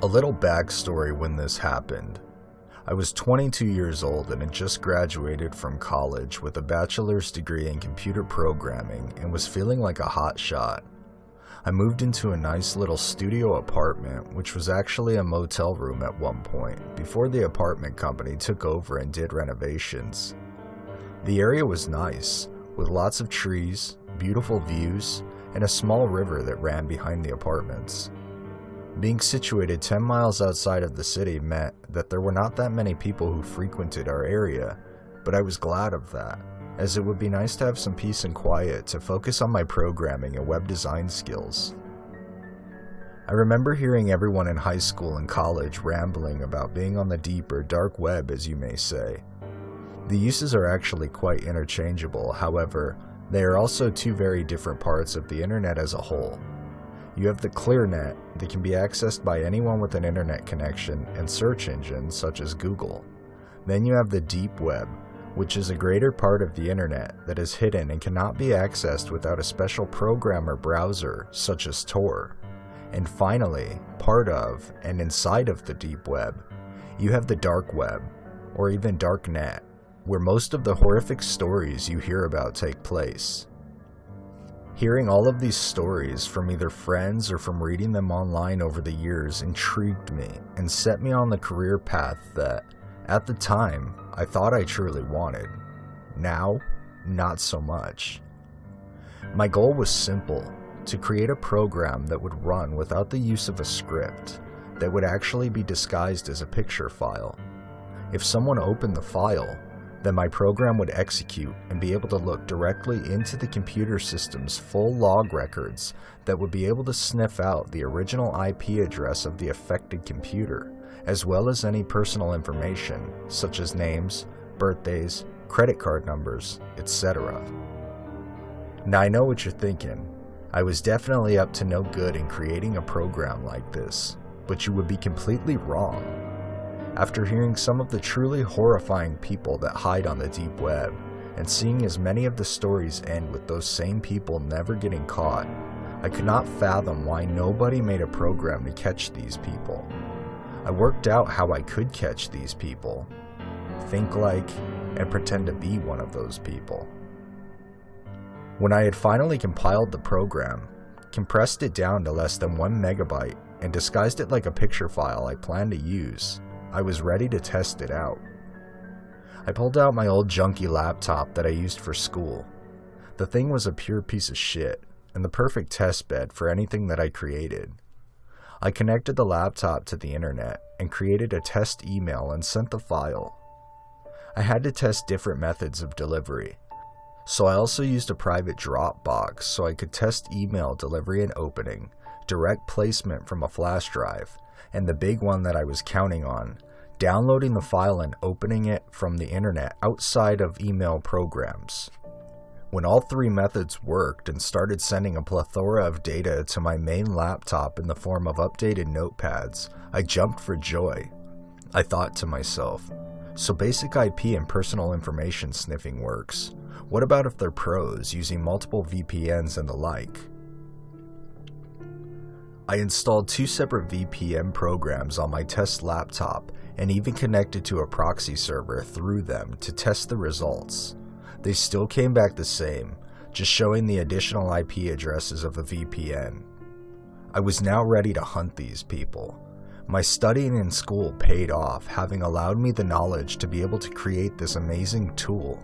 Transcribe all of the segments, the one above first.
A little backstory when this happened. I was 22 years old and had just graduated from college with a bachelor's degree in computer programming and was feeling like a hot shot. I moved into a nice little studio apartment, which was actually a motel room at one point, before the apartment company took over and did renovations. The area was nice, with lots of trees, beautiful views, and a small river that ran behind the apartments. Being situated 10 miles outside of the city meant that there were not that many people who frequented our area, but I was glad of that, as it would be nice to have some peace and quiet to focus on my programming and web design skills. I remember hearing everyone in high school and college rambling about being on the deep or dark web, as you may say. The uses are actually quite interchangeable, however, they are also two very different parts of the internet as a whole. You have the clear net that can be accessed by anyone with an internet connection and search engines such as Google. Then you have the deep web, which is a greater part of the internet that is hidden and cannot be accessed without a special program or browser such as Tor. And finally, part of and inside of the deep web, you have the dark web, or even dark net, where most of the horrific stories you hear about take place. Hearing all of these stories from either friends or from reading them online over the years intrigued me and set me on the career path that, at the time, I thought I truly wanted. Now, not so much. My goal was simple: to create a program that would run without the use of a script, that would actually be disguised as a picture file. If someone opened the file, then my program would execute and be able to look directly into the computer system's full log records that would be able to sniff out the original IP address of the affected computer, as well as any personal information, such as names, birthdays, credit card numbers, etc. Now I know what you're thinking. I was definitely up to no good in creating a program like this, but you would be completely wrong. After hearing some of the truly horrifying people that hide on the deep web, and seeing as many of the stories end with those same people never getting caught, I could not fathom why nobody made a program to catch these people. I worked out how I could catch these people, think like, and pretend to be one of those people. When I had finally compiled the program, compressed it down to less than 1 megabyte, and disguised it like a picture file I planned to use, I was ready to test it out. I pulled out my old junky laptop that I used for school. The thing was a pure piece of shit, and the perfect test bed for anything that I created. I connected the laptop to the internet and created a test email and sent the file. I had to test different methods of delivery, so I also used a private Dropbox so I could test email delivery and opening, direct placement from a flash drive, and the big one that I was counting on, downloading the file and opening it from the internet outside of email programs. When all three methods worked and started sending a plethora of data to my main laptop in the form of updated notepads, I jumped for joy. I thought to myself, so basic IP and personal information sniffing works. What about if they're pros using multiple VPNs and the like? I installed 2 separate VPN programs on my test laptop and even connected to a proxy server through them to test the results. They still came back the same, just showing the additional IP addresses of the VPN. I was now ready to hunt these people. My studying in school paid off, having allowed me the knowledge to be able to create this amazing tool.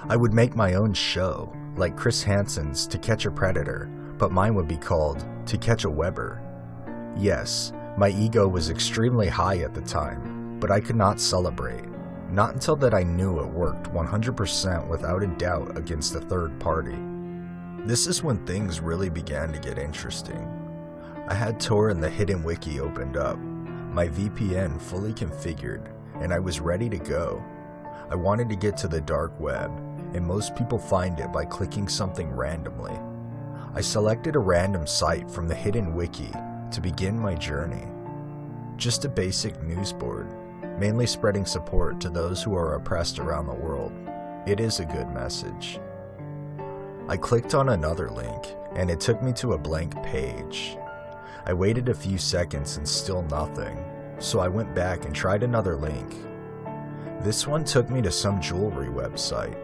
I would make my own show, like Chris Hansen's To Catch a Predator, but mine would be called To Catch a Webber. Yes, my ego was extremely high at the time, but I could not celebrate. Not until that I knew it worked 100% without a doubt against a third party. This is when things really began to get interesting. I had Tor and the hidden wiki opened up, my VPN fully configured, and I was ready to go. I wanted to get to the dark web, and most people find it by clicking something randomly. I selected a random site from the hidden wiki to begin my journey. Just a basic news board, mainly spreading support to those who are oppressed around the world. It is a good message. I clicked on another link, and it took me to a blank page. I waited a few seconds and still nothing, so I went back and tried another link. This one took me to some jewelry website.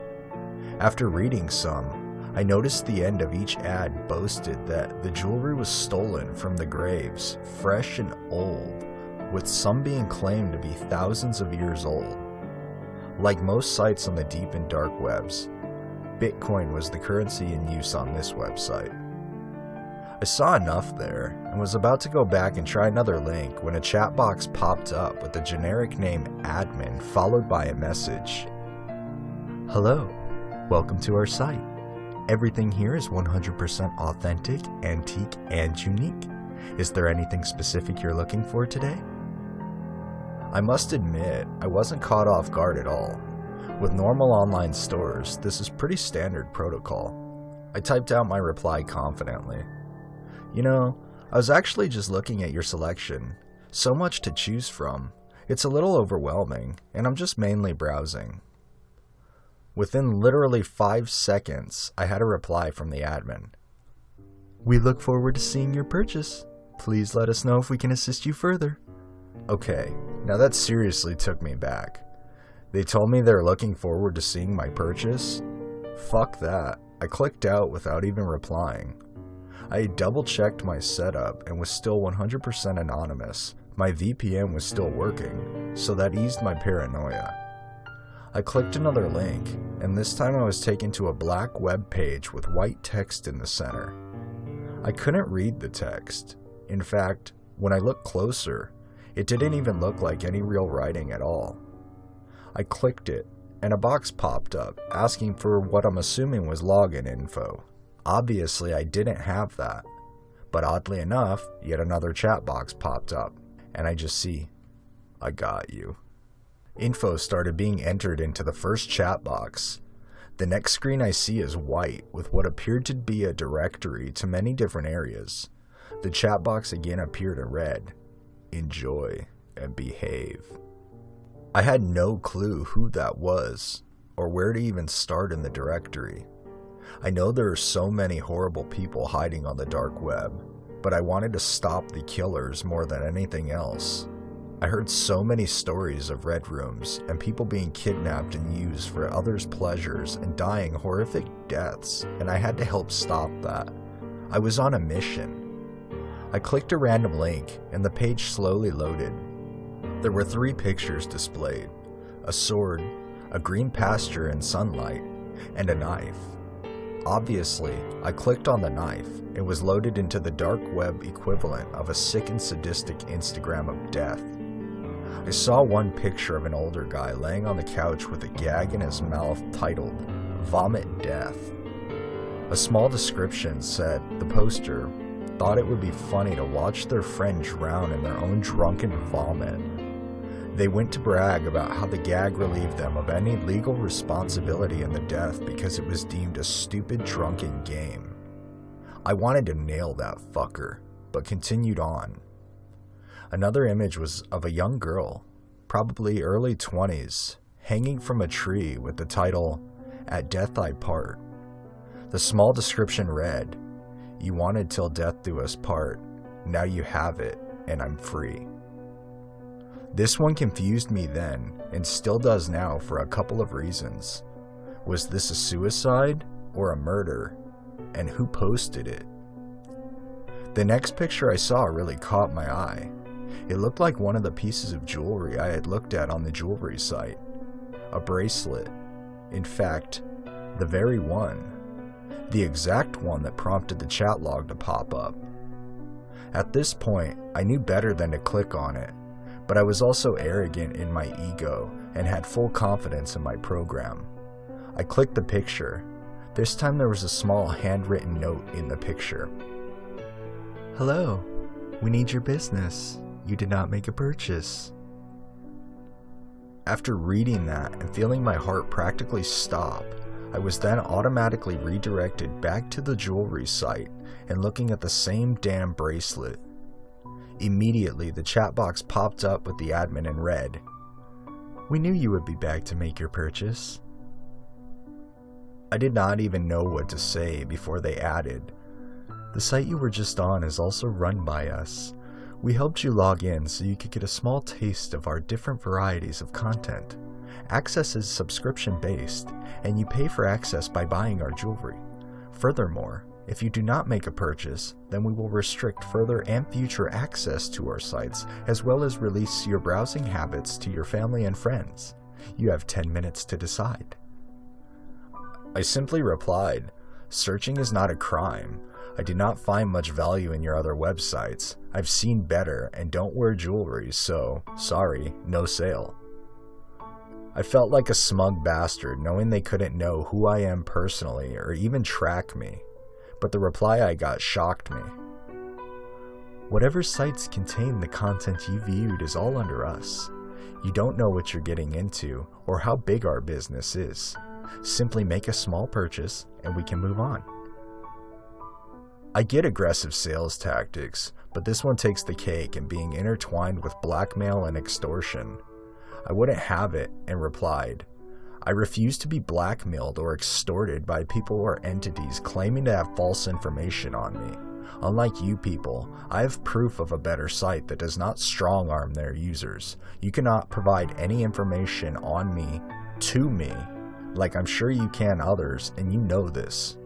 After reading some, I noticed the end of each ad boasted that the jewelry was stolen from the graves, fresh and old, with some being claimed to be thousands of years old. Like most sites on the deep and dark webs, Bitcoin was the currency in use on this website. I saw enough there and was about to go back and try another link when a chat box popped up with the generic name admin followed by a message. Hello, welcome to our site. Everything here is 100% authentic, antique, and unique. Is there anything specific you're looking for today? I must admit, I wasn't caught off guard at all. With normal online stores, this is pretty standard protocol. I typed out my reply confidently. You know, I was actually just looking at your selection. So much to choose from. It's a little overwhelming, and I'm just mainly browsing. Within literally 5 seconds, I had a reply from the admin. We look forward to seeing your purchase. Please let us know if we can assist you further. Okay, now that seriously took me back. They told me they're looking forward to seeing my purchase? Fuck that. I clicked out without even replying. I double-checked my setup and was still 100% anonymous. My VPN was still working, so that eased my paranoia. I clicked another link, and this time I was taken to a black web page with white text in the center. I couldn't read the text. In fact, when I looked closer, it didn't even look like any real writing at all. I clicked it, and a box popped up asking for what I'm assuming was login info. Obviously, I didn't have that, but oddly enough, yet another chat box popped up, and I just see, I got you. Info started being entered into the first chat box. The next screen I see is white with what appeared to be a directory to many different areas. The chat box again appeared in red. Enjoy and behave. I had no clue who that was, or where to even start in the directory. I know there are so many horrible people hiding on the dark web, but I wanted to stop the killers more than anything else. I heard so many stories of red rooms and people being kidnapped and used for others' pleasures and dying horrific deaths, and I had to help stop that. I was on a mission. I clicked a random link and the page slowly loaded. There were 3 pictures displayed: a sword, a green pasture in sunlight, and a knife. Obviously, I clicked on the knife and was loaded into the dark web equivalent of a sick and sadistic Instagram of death. I saw one picture of an older guy laying on the couch with a gag in his mouth titled, Vomit Death. A small description said the poster thought it would be funny to watch their friend drown in their own drunken vomit. They went to brag about how the gag relieved them of any legal responsibility in the death because it was deemed a stupid drunken game. I wanted to nail that fucker, but continued on. Another image was of a young girl, probably early 20s, hanging from a tree with the title, At Death I Part. The small description read, You wanted till death do us part, now you have it, and I'm free. This one confused me then, and still does now for a couple of reasons. Was this a suicide or a murder? And who posted it? The next picture I saw really caught my eye. It looked like one of the pieces of jewelry I had looked at on the jewelry site. A bracelet. In fact, the very one. The exact one that prompted the chat log to pop up. At this point, I knew better than to click on it. But I was also arrogant in my ego and had full confidence in my program. I clicked the picture. This time there was a small handwritten note in the picture. Hello, we need your business. You did not make a purchase. After reading that and feeling my heart practically stop, I was then automatically redirected back to the jewelry site and looking at the same damn bracelet. Immediately, the chat box popped up with the admin in red. We knew you would be back to make your purchase. I did not even know what to say before they added, The site you were just on is also run by us. We helped you log in so you could get a small taste of our different varieties of content. Access is subscription-based, and you pay for access by buying our jewelry. Furthermore, if you do not make a purchase, then we will restrict further and future access to our sites, as well as release your browsing habits to your family and friends. You have 10 minutes to decide. I simply replied, "Searching is not a crime. I did not find much value in your other websites. I've seen better and don't wear jewelry, so, sorry, no sale." I felt like a smug bastard knowing they couldn't know who I am personally or even track me, but the reply I got shocked me. Whatever sites contain the content you viewed is all under us. You don't know what you're getting into or how big our business is. Simply make a small purchase and we can move on. I get aggressive sales tactics, but this one takes the cake in being intertwined with blackmail and extortion. I wouldn't have it and replied, "I refuse to be blackmailed or extorted by people or entities claiming to have false information on me. Unlike you people, I have proof of a better site that does not strong-arm their users. You cannot provide any information on me, to me, like I'm sure you can others, and you know this."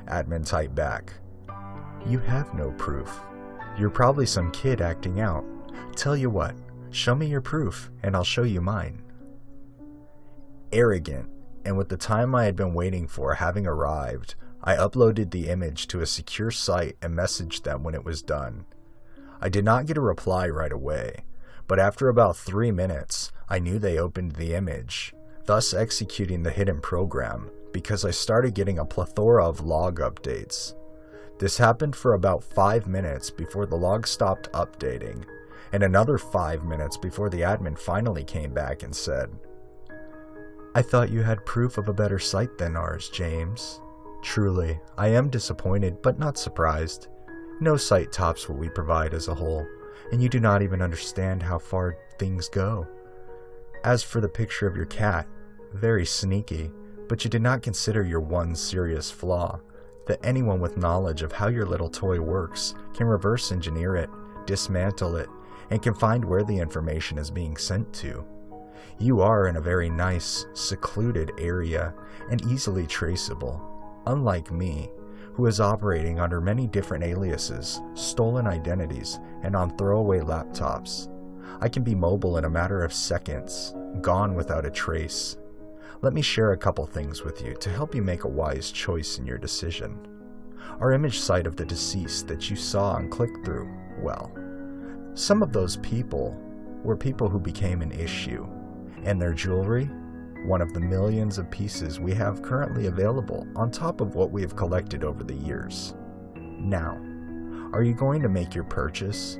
Admin typed back, "You have no proof. You're probably some kid acting out. Tell you what, show me your proof and I'll show you mine." Arrogant, and with the time I had been waiting for having arrived, I uploaded the image to a secure site and messaged them when it was done. I did not get a reply right away, but after about 3 minutes, I knew they opened the image, thus executing the hidden program, because I started getting a plethora of log updates. This happened for about 5 minutes before the log stopped updating, and another 5 minutes before the admin finally came back and said, "I thought you had proof of a better site than ours, James. Truly, I am disappointed but not surprised. No site tops what we provide as a whole, and you do not even understand how far things go. As for the picture of your cat, very sneaky, but you did not consider your one serious flaw, that anyone with knowledge of how your little toy works can reverse engineer it, dismantle it, and can find where the information is being sent to. You are in a very nice, secluded area and easily traceable, unlike me, who is operating under many different aliases, stolen identities, and on throwaway laptops. I can be mobile in a matter of seconds, gone without a trace. Let me share a couple things with you to help you make a wise choice in your decision. Our image site of the deceased that you saw and clicked through, well, some of those people were people who became an issue, and their jewelry, one of the millions of pieces we have currently available on top of what we have collected over the years. Now, are you going to make your purchase?"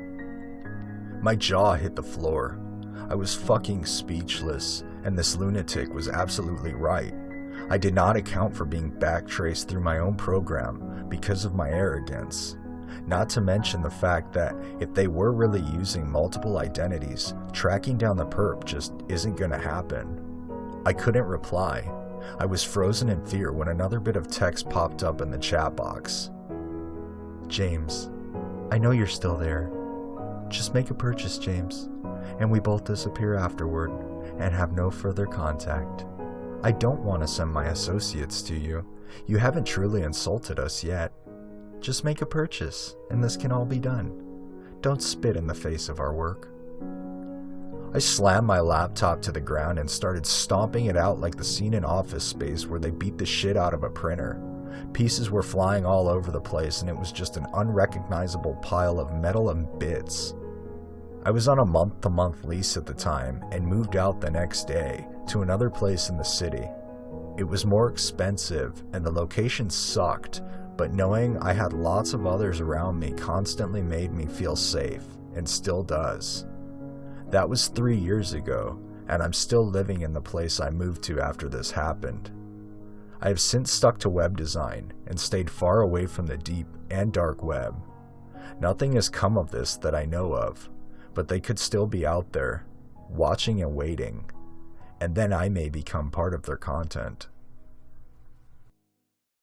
My jaw hit the floor. I was fucking speechless, and this lunatic was absolutely right. I did not account for being backtraced through my own program because of my arrogance. Not to mention the fact that if they were really using multiple identities, tracking down the perp just isn't gonna happen. I couldn't reply. I was frozen in fear when another bit of text popped up in the chat box. "James, I know you're still there. Just make a purchase, James, and we both disappear afterward and have no further contact. I don't want to send my associates to you. You haven't truly insulted us yet. Just make a purchase, and this can all be done. Don't spit in the face of our work." I slammed my laptop to the ground and started stomping it out like the scene in Office Space where they beat the shit out of a printer. Pieces were flying all over the place, and it was just an unrecognizable pile of metal and bits. I was on a month-to-month lease at the time and moved out the next day to another place in the city. It was more expensive and the location sucked, but knowing I had lots of others around me constantly made me feel safe, and still does. That was 3 years ago, and I'm still living in the place I moved to after this happened. I have since stuck to web design and stayed far away from the deep and dark web. Nothing has come of this that I know of, but they could still be out there, watching and waiting, and then I may become part of their content.